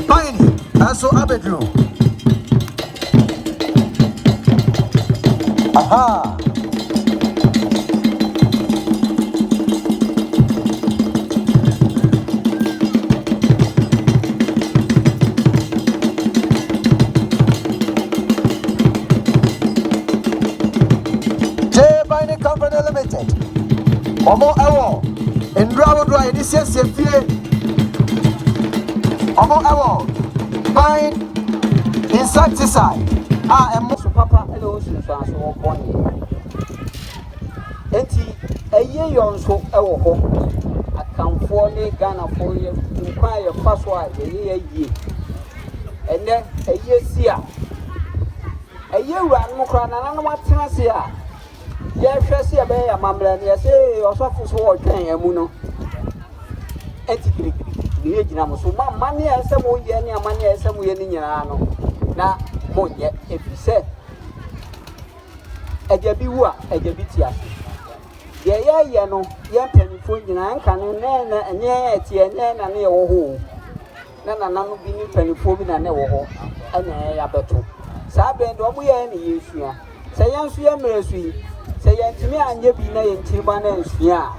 Fine, and so Abedru. Aha. Company Limited. Omo ewo. Ndra dry this year fie. Omo ewo. Fine insecticide. Emo so papa hello so so boni. Enti eye yon so ewo ho. Akamfo ne Ghana fo ye nkwan ye fa so a ye ye. Ene eye si a. Eye wura no kra na no matena se a. Yeah, first year, a mamma, and say, or so for train, and Muno. Etiquette, the age number. So, my money as some way, any money as some way in your anno. Now, more yet, if you say, a jabiwa, a jabitia. Yeah, no, young penny food in an can and yet, and near home. None of the penny food and never home, and a better. Sabin, don't we any issue? Say, young sweet. Say to me, and you be named Timana and Swia.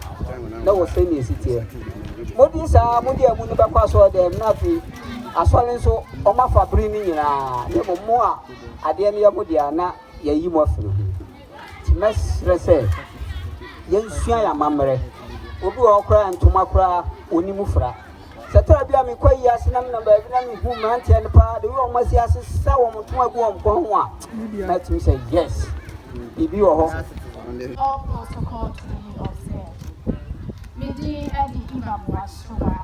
That was famous here. Modis are Modia Munaba password and nothing. As well as so, Oma bringing in a little more at the end of Modiana, ye you more through. Mess, say, Yen Swia, Mamre, Ubu Okra and Tomakra, Unimufra. Saturabia, me quite yes, number who manty and pa, the room must yes, sour to my one. Let me say yes. If you are all protocol to be observed. Midi and the Imam was sure.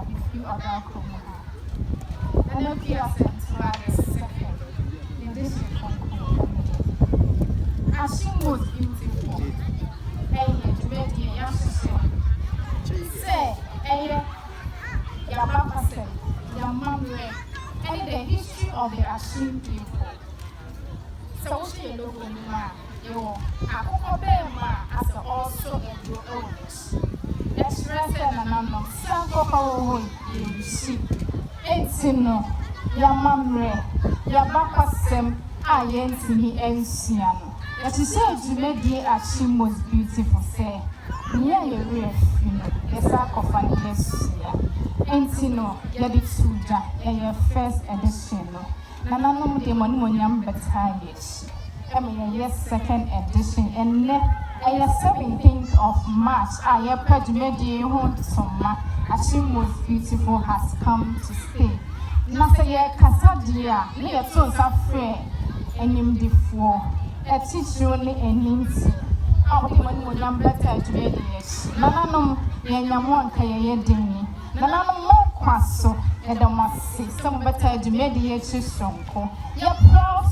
If you are that Kuma. And then Pierre sent to the second. In this as she was beautiful. And ready, yes, say, your papa said, your mom read, and the history of the Ashim people. So she look on ma, as also a your owners. Express and number, some of our you see. Ain't no, your mamre, your papa sem, I ain't me and Siano. As you said, you made the Ashim was beautiful, say. Near your real, the sarcophagus. Ain't no, let it suja, and your first edition. Nanano de Monimonium Battalions. Yes, second edition, and a 17th of March. I have Pageant home to summer. As she most beautiful has come to stay. Nasaya Casadia, near Sons of Fair, and him the four. A teacher only and Lindsay. Our Monimonium Battalions. Nanano, Yanamon Kaya Dini. Nanano more quasso. And I must say, some better to mediate your song. Your proud